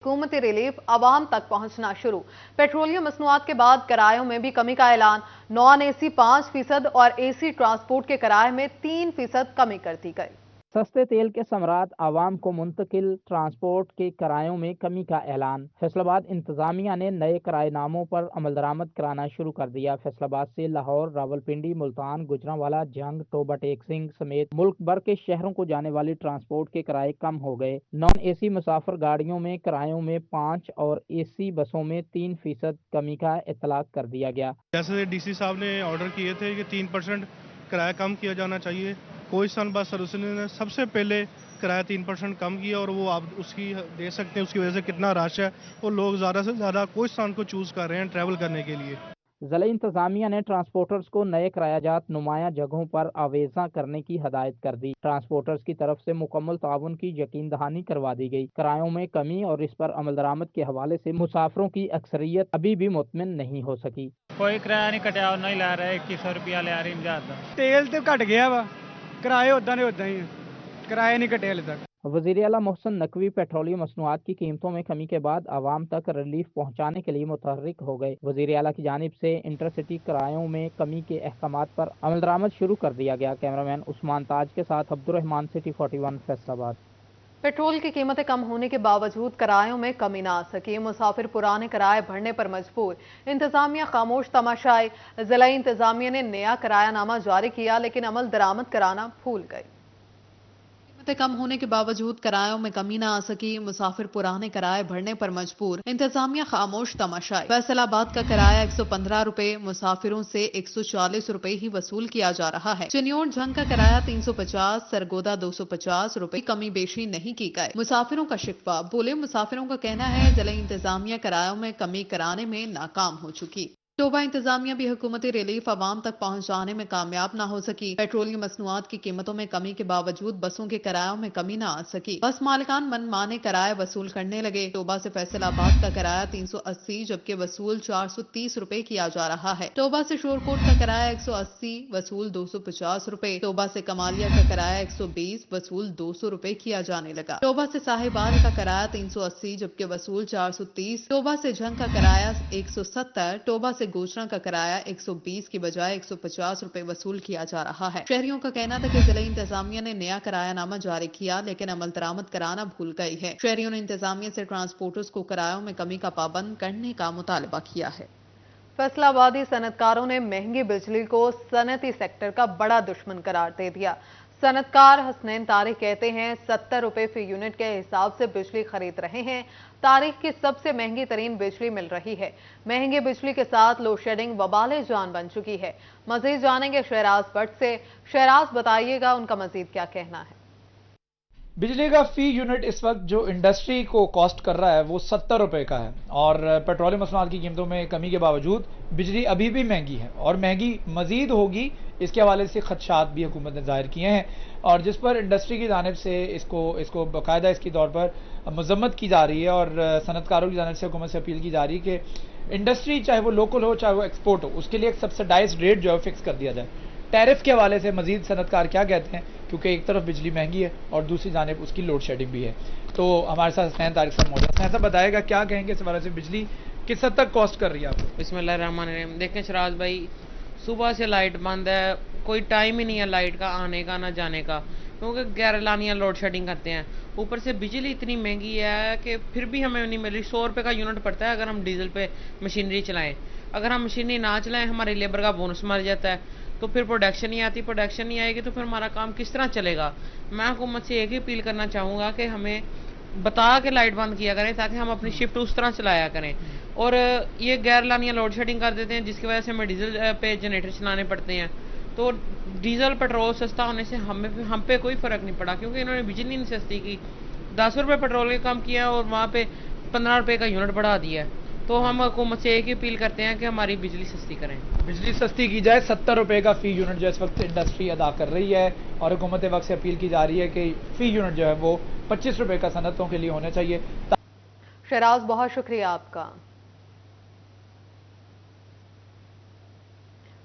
हुकूमती रिलीफ आवाम तक पहुंचना शुरू। पेट्रोलियम मसनूआत के बाद किरायों में भी कमी का ऐलान। नॉन एसी 5% और एसी ट्रांसपोर्ट के किराए में 3% कमी कर दी गई। सस्ते तेल के समरात आवाम को मुंतकिल, ट्रांसपोर्ट के किरायों में कमी का ऐलान। फैसलाबाद इंतजामिया ने नए किराएनामों पर अमल दरामद कराना शुरू कर दिया। फैसलाबाद से लाहौर, रावलपिंडी, मुल्तान, गुजरांवाला, जंग, टोबा टेक सिंह समेत मुल्क भर के शहरों को जाने वाली ट्रांसपोर्ट के किराए कम हो गए। नॉन एसी मुसाफिर गाड़ियों में किरायों में 5 और एसी बसों में 3% कमी का इतलाक कर दिया गया। जैसे डीसी साहब ने ऑर्डर किए थे कि 3% किराया कम किया जाना चाहिए, कोहिस्तान बस सर्विस ने सबसे पहले किराया 3% कम किया और वो आप उसकी दे सकते हैं उसकी वजह से कितना रश है और लोग ज़्यादा से ज़्यादा कोहिस्तान को चूज़ कर रहे हैं ट्रैवल करने के लिए। ज़िला इंतजामिया ने ट्रांसपोर्टर्स को नए किरायाजात नुमाया जगहों पर आवेजा करने की हदायत कर दी। ट्रांसपोर्टर्स की तरफ से मुकम्मल ताउन की यकीन दहानी करवा दी गई। किरायों में कमी और इस पर अमल दरामद के हवाले से मुसाफिरों की अक्सरियत अभी भी मुतमिन नहीं हो सकी। कोई किराया नहीं कटिया, नहीं ला रहा है, 2100 रुपया ले रही ज्यादा। तेल तो घट गया वा, किराए उदा ने उदा ही, किराए नहीं कटे हाले तक। वज़ीर आला मोहसिन नकवी पेट्रोलियम मसनूआत की कीमतों में कमी के बाद आवाम तक रिलीफ पहुँचाने के लिए मुतहर्रिक हो गए। वज़ीर आला की जानिब से इंटरसिटी किरायों में कमी के अहकामात पर अमल दरामद शुरू कर दिया गया। कैमरामैन उस्मान ताज के साथ अब्दुर्रहमान, सिटी 41, फैसलाबाद। पेट्रोल की कीमतें कम होने के बावजूद किरायों में कमी ना आ सकी। मुसाफिर पुराने किराए भरने पर मजबूर। इंतजामिया खामोश तमाशाई। जिला इंतजामिया ने नया किरायानामा जारी किया लेकिन अमल दरामद कराना भूल गई। कीमतें कम होने के बावजूद किरायों में कमी ना आ सकी। मुसाफिर पुराने किराए भरने पर मजबूर। इंतजामिया खामोश तमाशाई। फैसलाबाद का किराया 115 रुपए, मुसाफिरों से 140 रुपए ही वसूल किया जा रहा है। चिन्योट जंग का किराया 350, सरगोदा 250 रुपए। कमी बेशी नहीं की गई। मुसाफिरों का शिकवा। बोले मुसाफिरों का कहना है जिला इंतजामिया किरायों में कमी कराने में नाकाम हो चुकी। टोबा इंतजामिया भी हुकूमती रिलीफ आवाम तक पहुंचाने में कामयाब ना हो सकी। पेट्रोलियम मसनूआत की कीमतों में कमी के बावजूद बसों के किरायों में कमी ना आ सकी। बस मालिकान मनमाने किराए वसूल करने लगे। टोबा से फैसलाबाद का किराया 380 जबकि वसूल 430 रुपए किया जा रहा है। टोबा से शोरकोट का किराया 180, वसूल 250 रुपए। टोबा से कमालिया का किराया 120, वसूल 200 रुपए किया जाने लगा। टोबा से साहिबाल का किराया 380 जबकि वसूल 430। टोबा से झंग का किराया 170। टोबा से गोचरा का किराया 120 की बजाय 150 रुपए वसूल किया जा रहा है। शहरियों का कहना था कि जिला इंतजामिया ने नया किरायानामा जारी किया लेकिन अमल दरामद कराना भूल गई है। शहरियों ने इंतजामिया से ट्रांसपोर्टर्स को किरायों में कमी का पाबंद करने का मुतालबा किया है। फैसलाबादी सनतकारों ने महंगी बिजली को सनती सेक्टर का बड़ा दुश्मन करार दे दिया। सनतकार हसनैन तारिक कहते हैं 70 रुपए फी यूनिट के हिसाब से बिजली खरीद रहे हैं। तारीख की सबसे महंगी तरीन बिजली मिल रही है। महंगी बिजली के साथ लोड शेडिंग वबाले जान बन चुकी है। मजीद जानेंगे शहराज भट्ट से। शहराज बताइएगा उनका मजीद क्या कहना है। बिजली का फी यूनिट इस वक्त जो इंडस्ट्री को कॉस्ट कर रहा है वो 70 रुपए का है और पेट्रोलियम मसनूआत की कीमतों में कमी के बावजूद बिजली अभी भी महंगी है और महंगी मजीद होगी। इसके हवाले से खदशात भी हुकूमत ने जाहिर किए हैं और जिस पर इंडस्ट्री की जानिब से इसको बाकायदा इसकी तौर पर मजम्मत की जा रही है और सनतकारों की जानिब से हुकूमत से अपील की जा रही है कि इंडस्ट्री चाहे वो लोकल हो चाहे वो एक्सपोर्ट हो उसके लिए एक सब्सिडाइज्ड रेट जो है फिक्स कर दिया जाए। टैरिफ के हवाले से मजीद सनतकार क्या कहते हैं, क्योंकि एक तरफ बिजली महंगी है और दूसरी जानिब उसकी लोड शेडिंग भी है। तो हमारे साथ हसनैन तारिक साहब मौजूद हैं। ऐसा बताएगा क्या कहेंगे इस हवाले से, बिजली किस हद तक कॉस्ट कर रही है आपको? बिस्मिल्लाहिर्रहमानिर्रहीम। देखें शराज भाई, सुबह से लाइट बंद है, कोई टाइम ही नहीं है लाइट का आने का ना जाने का, क्योंकि गैरलानिया लोड शेडिंग करते हैं। ऊपर से बिजली इतनी महंगी है कि फिर भी हमें नहीं मिल रही। 100 रुपये का यूनिट पड़ता है अगर हम डीजल पे मशीनरी चलाएं। अगर हम मशीनरी ना चलाएं हमारे लेबर का बोनस मर जाता है, तो फिर प्रोडक्शन नहीं आती। प्रोडक्शन नहीं आएगी तो फिर हमारा काम किस तरह चलेगा। मैं हुकूमत से एक ही अपील करना चाहूँगा कि हमें बता के लाइट बंद किया करें ताकि हम अपनी शिफ्ट उस तरह चलाया करें। और ये गैर लानिया लोड शेडिंग कर देते हैं जिसकी वजह से हमें डीजल पे जनरेटर चलाने पड़ते हैं। तो डीजल पेट्रोल सस्ता होने से हम पे कोई फ़र्क नहीं पड़ा, क्योंकि इन्होंने बिजली नहीं सस्ती की। 10 रुपये पेट्रोल के कम किया और वहाँ पे 15 रुपये का यूनिट बढ़ा दिया है। तो हम हुकूमत से एक ही अपील करते हैं कि हमारी बिजली सस्ती करें, बिजली सस्ती की जाए। 70 रुपए का फी यूनिट जो इस वक्त इंडस्ट्री अदा कर रही है और हुकूमत वक्त से अपील की जा रही है कि फी यूनिट जो है वो 25 रुपए का सनतों के लिए होना चाहिए। शहराज बहुत शुक्रिया आपका।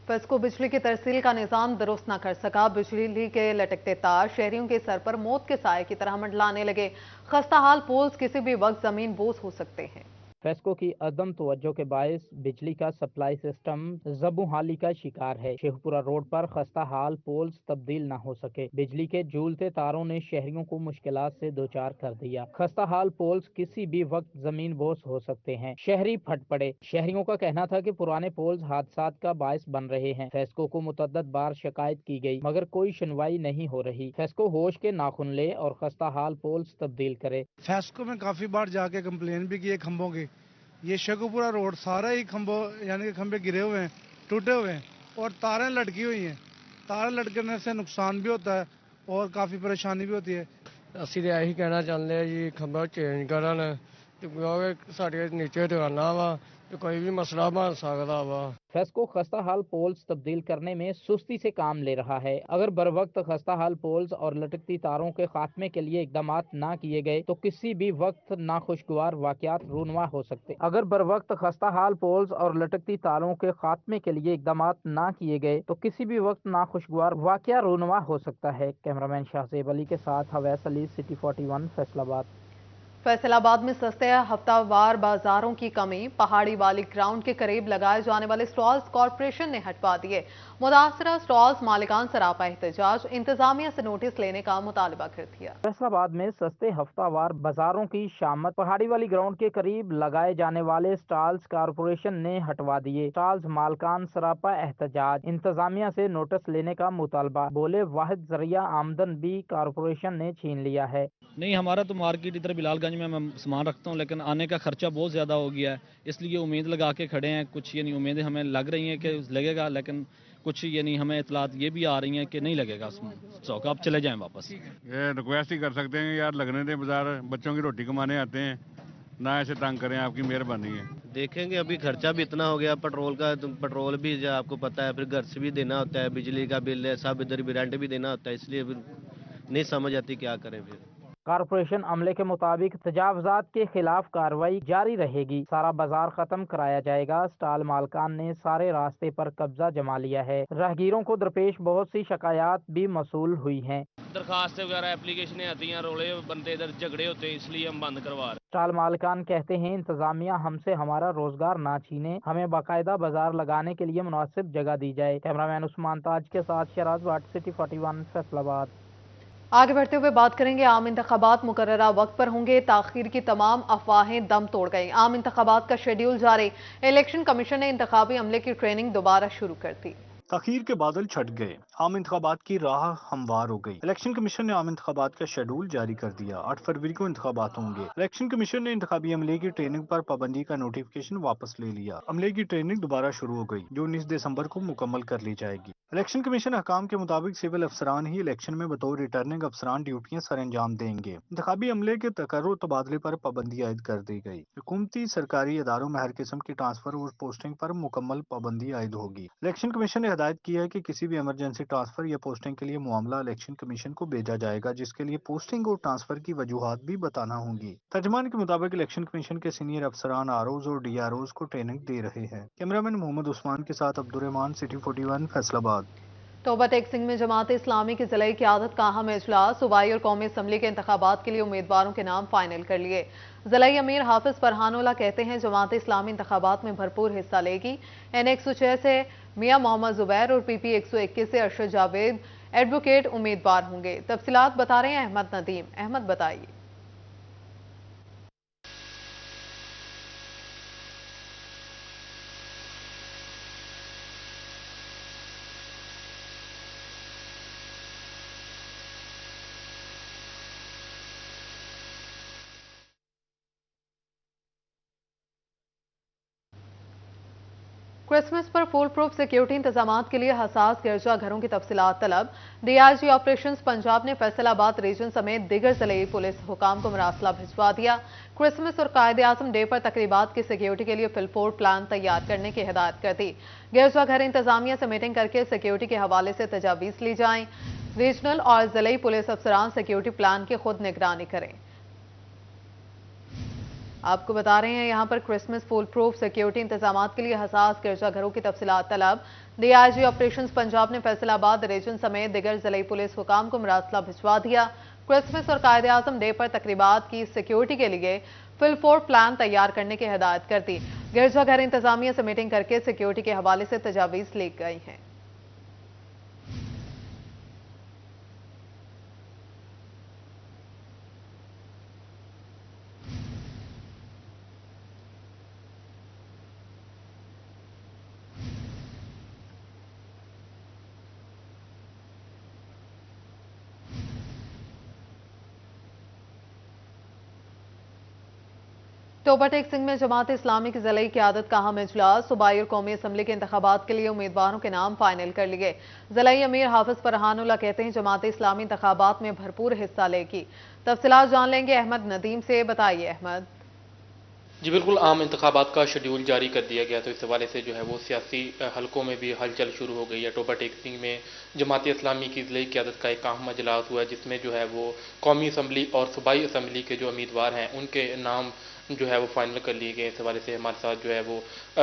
फेस्को बिजली की तरसील का निजाम दुरुस्त न कर सका। बिजली के लटकते तार शहरियों के सर पर मौत के साए की तरह मंडलाने लगे। खस्ताहाल पोल्स किसी भी वक्त जमीन बोझ हो सकते हैं। फेस्को की अदम तवज्जो के बायस बिजली का सप्लाई सिस्टम जबूहाली का शिकार है। शेखपुरा रोड पर खस्ता हाल पोल्स तब्दील न हो सके। बिजली के झूलते तारों ने शहरियों को मुश्किलात से दो चार कर दिया। खस्ता हाल पोल्स किसी भी वक्त जमीन बोझ हो सकते हैं। शहरी फट पड़े। शहरियों का कहना था कि पुराने पोल्स हादसात का बायस बन रहे हैं। फेस्को को मुतअद्दिद बार शिकायत की गई मगर कोई सुनवाई नहीं हो रही। फेस्को होश के नाखुन ले और खस्ता हाल पोल्स तब्दील करे। फेस्को में काफी बार जाके कंप्लेन भी की है खंभों की। ये शेखपुरा रोड सारा ही खंभों यानी कि खंभे गिरे हुए हैं, टूटे हुए हैं और तारें लटकी हुई हैं। तारें लटकने से नुकसान भी होता है और काफ़ी परेशानी भी होती है। ਅਸੀਂ ਤਾਂ ਇਹੀ ਕਹਿਣਾ ਚਾਹੁੰਦੇ ਆ ਜੀ ਖੰਭਾ ਚੇਂਜ ਕਰਨ ਤੇ ਕਿਉਂਕਿ ਸਾਡੇ ਨੀਚੇ ਦੁਕਾਨਾਂ ਵਾ ਤੇ ਕੋਈ ਵੀ ਮਸਲਾ ਬਣ ਸਕਦਾ ਵਾ। फेस्को खस्ता हाल पोल्स तब्दील करने में सुस्ती से काम ले रहा है। अगर बर वक्त खस्ता हाल पोल्स और लटकती तारों के खात्मे के लिए इकदाम न किए गए तो किसी भी वक्त नाखुशगवार वाकयात रूनवा हो सकते। अगर बर वक्त खस्ता हाल पोल्स और लटकती तारों के खात्मे के लिए इकदाम न किए गए तो किसी भी वक्त नाखुशगवार वाकया रूनवा हो सकता है। कैमरामैन शाहजेब अली के साथ हवैस अली, सिटी 41, फैसलाबाद। फैसलाबाद में सस्ते हफ्तावार बाजारों की कमी। पहाड़ी वाली ग्राउंड के करीब लगाए जाने वाले स्टॉल्स कॉरपोरेशन ने हटवा दिए। मुतासरा स्टॉल्स मालिकान सरापा एहतजाज, इंतजामिया से नोटिस लेने का मुतालबा कर दिया। फैसलाबाद में सस्ते हफ्तावार बाजारों की शामत। पहाड़ी वाली ग्राउंड के करीब लगाए जाने वाले स्टॉल्स कॉरपोरेशन ने हटवा दिए। स्टॉल्स मालिकान सरापा एहतजाज, इंतजामिया से नोटिस लेने का मुतालबा। बोले वाहिद जरिया आमदन भी कॉरपोरेशन ने छीन लिया है। नहीं, हमारा तो मार्केट इधर बिलालगंज में मैं सामान रखता हूँ लेकिन आने का खर्चा बहुत ज़्यादा हो गया है, इसलिए उम्मीद लगा के खड़े हैं। कुछ यानी उम्मीदें हमें लग रही हैं कि लगेगा, लेकिन कुछ यानी हमें इतलात ये भी आ रही हैं कि नहीं लगेगा स्टॉक, आप चले जाएं वापस। ये रिक्वेस्ट ही कर सकते हैं यार, लगने दें बाजार, बच्चों की रोटी कमाने आते हैं, ना ऐसे तंग करें, आपकी मेहरबानी है। देखेंगे, अभी खर्चा भी इतना हो गया पेट्रोल का, तो पेट्रोल भी आपको पता है, फिर घर से भी देना होता है, बिजली का बिल है, सब इधर भी रेंट भी देना होता है, इसलिए नहीं समझ आती क्या करें। फिर कॉरपोरेशन अमले के मुताबिक तजावजात के खिलाफ कार्रवाई जारी रहेगी। सारा बाजार खत्म कराया जाएगा। स्टॉल मालकान ने सारे रास्ते पर कब्जा जमा लिया है। राहगीरों को दरपेश बहुत सी शिकायत भी मसूल हुई हैं। दरखास्त वगैरह एप्लीकेशनें आती हैं, रोले बनते इधर झगड़े होते हैं, इसलिए हम बंद करवा रहे हैं। स्टॉल मालकान कहते हैं इंतजामिया हमसे हमारा रोजगार ना छीने, हमें बाकायदा बाजार लगाने के लिए मुनासिब जगह दी जाए। कैमरामैन उस्मान ताज के साथ शराज वाट, सिटी 41, फैसलाबाद। आगे बढ़ते हुए बात करेंगे आम इंतखाबात मुकर्ररा वक्त पर होंगे। ताखीर की तमाम अफवाहें दम तोड़ गई। आम इंतखाबात का शेड्यूल जारी। इलेक्शन कमीशन ने इंतखाबी अमले की ट्रेनिंग दोबारा शुरू कर दी। ताखीर के बादल छट गए, आम इंतखाबात की राह हमवार हो गई। इलेक्शन कमीशन ने आम इंतखाबात का शेड्यूल जारी कर दिया। 8 फरवरी को इंतखाबात होंगे। इलेक्शन कमीशन ने इंतखाबी अमले की ट्रेनिंग पर पाबंदी का नोटिफिकेशन वापस ले लिया। अमले की ट्रेनिंग दोबारा शुरू हो गई, जो 19 दिसंबर को मुकम्मल कर ली जाएगी। इलेक्शन कमीशन हकाम के मुताबिक सिविल अफसरान ही इलेक्शन में बतौर रिटर्निंग अफसरान ड्यूटियां सर अंजाम देंगे। इंतखाबी अमले के तकर्रुर तबादले पर पाबंदी आयद कर दी गई। हुकूमती सरकारी इदारों में हर किस्म की ट्रांसफर और पोस्टिंग पर मुकम्मल पाबंदी आयद होगी। इलेक्शन कमीशन ने हिदायत की है कि किसी भी इमरजेंसी ट्रांसफर या पोस्टिंग के लिए मामला इलेक्शन कमीशन को भेजा जाएगा, जिसके लिए पोस्टिंग और ट्रांसफर की वजूहात भी बताना होंगी। तर्जमान के मुताबिक इलेक्शन कमीशन के सीनियर अफसरान आरओज और डीआरओज को ट्रेनिंग दे रहे हैं। कैमरामैन मोहम्मद उस्मान के साथ अब्दुर्रहमान, सिटी 41, फैसलाबाद। तोबा टेक सिंह में जमात इस्लामी की ज़िलाई क़यादत का अहम इजलास। सूबाई और कौमी असम्बली के इंतखाबात के लिए उम्मीदवारों के नाम फाइनल कर लिए। ज़िलाई अमीर हाफिज फरहानुल्लाह कहते हैं जमात इस्लामी इंतखाबात में भरपूर हिस्सा लेगी। N106 से मियां मोहम्मद जुबैर और PP 121 से अरशद जावेद एडवोकेट उम्मीदवार होंगे। तफसीलात बता रहे हैं अहमद नदीम। अहमद बताइए। क्रिसमस पर फुल प्रूफ सिक्योरिटी इंतजामात के लिए हसास गिरजा घरों की तफसीलात तलब। DIG ऑपरेशंस पंजाब ने फैसलाबाद रीजन समेत दीगर ज़िले पुलिस हुकाम को मरासला भिजवा दिया। क्रिसमस और कायदे आज़म डे पर तकरीबात की सिक्योरिटी के लिए फिलफोर प्लान तैयार करने की हिदायत कर दी। गिरजा घर इंतजामिया से मीटिंग करके सिक्योरिटी के हवाले से तजावीज़ ली जाएं। रीजनल और ज़िले पुलिस अफसरान सिक्योरिटी प्लान की खुद निगरानी करें। آپ کو بتا رہے ہیں یہاں پر کرسمس فول پروف سیکیورٹی انتظامات کے لیے حساس گرجا گھروں کی تفصیلات طلب D I G operations Punjab نے فیصل آباد ریجن سمیت دیگر ضلعی پولیس حکام کو مراسلہ بھجوا دیا۔ کرسمس اور قائد اعظم ڈے پر تقریبات کی سیکیورٹی کے لیے فل فور پلان تیار کرنے کی ہدایت کر دی۔ گرجا گھر انتظامیہ سے میٹنگ کر کے سیکیورٹی کے حوالے سے تجاویز لی گئی ہیں۔ ٹوبہ ٹیک سنگھ میں جماعت اسلامی کی ضلعی قیادت کا اہم اجلاس، صوبائی اور قومی اسمبلی کے انتخابات کے لیے امیدواروں کے نام فائنل کر لیے۔ ضلعی امیر حافظ فرحان اللہ کہتے ہیں جماعت اسلامی انتخابات میں بھرپور حصہ لے گی۔ تفصیلات جان لیں گے احمد ندیم سے، بتائیے احمد۔ جی بالکل، عام انتخابات کا شیڈیول جاری کر دیا گیا، تو اس حوالے سے جو ہے وہ سیاسی حلقوں میں بھی ہلچل شروع ہو گئی ہے۔ ٹوبہ ٹیک سنگھ میں جماعت اسلامی کی ضلعی قیادت کا ایک اہم اجلاس ہوا ہے، جس میں جو ہے وہ قومی اسمبلی اور صوبائی اسمبلی کے جو امیدوار ہیں ان کے نام جو ہے وہ فائنل کر لیے گئے۔ اس حوالے سے ہمارے ساتھ جو ہے وہ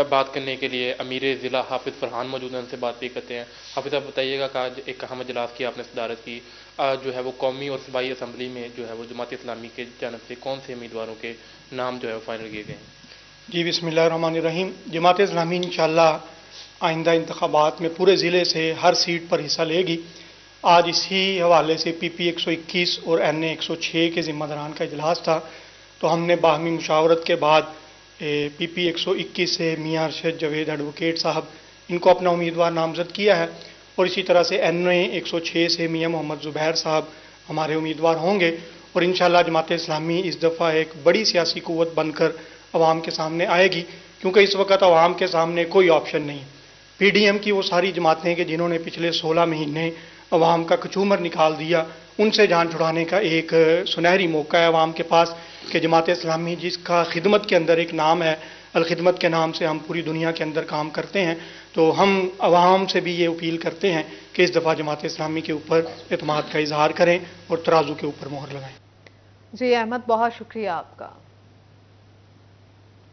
بات کرنے کے لیے امیر ضلع حافظ فرحان موجود ہیں، ان سے بات بھی کرتے ہیں۔ حافظ صاحب بتائیے گا کہ آج ایک اہم اجلاس کی آپ نے صدارت کی، جو ہے وہ قومی اور صوبائی اسمبلی میں جو ہے وہ جماعت اسلامی کے جانب سے کون سے امیدواروں کے نام جو ہے وہ فائنل کیے گئے ہیں؟ جی بسم اللہ الرحمن الرحیم۔ جماعت اسلامی انشاءاللہ آئندہ انتخابات میں پورے ضلع سے ہر سیٹ پر حصہ لے گی۔ آج اسی حوالے سے پی پی 121 اور این اے 106 کے ذمہ داران کا اجلاس تھا، تو ہم نے باہمی مشاورت کے بعد پی پی 121 سے میاں ارشد جاوید ایڈوکیٹ صاحب ان کو اپنا امیدوار نامزد کیا ہے، اور اسی طرح سے این اے 106 سے میاں محمد زبیر صاحب ہمارے امیدوار ہوں گے، اور انشاءاللہ جماعت اسلامی اس دفعہ ایک بڑی سیاسی قوت بن کر عوام کے سامنے آئے گی، کیونکہ اس وقت عوام کے سامنے کوئی آپشن نہیں۔ پی ڈی ایم کی وہ ساری جماعتیں کہ جنہوں نے پچھلے 16 مہینے عوام کا کچومر نکال دیا، ان سے جان چھڑانے کا ایک سنہری موقع ہے عوام کے پاس کہ جماعت اسلامی جس کا خدمت کے اندر ایک نام ہے، الخدمت کے نام سے ہم پوری دنیا کے اندر کام کرتے ہیں، تو ہم عوام سے بھی یہ اپیل کرتے ہیں کہ اس دفعہ جماعت اسلامی کے اوپر اعتماد کا اظہار کریں اور ترازو کے اوپر مہر لگائیں۔ جی احمد، بہت شکریہ آپ کا۔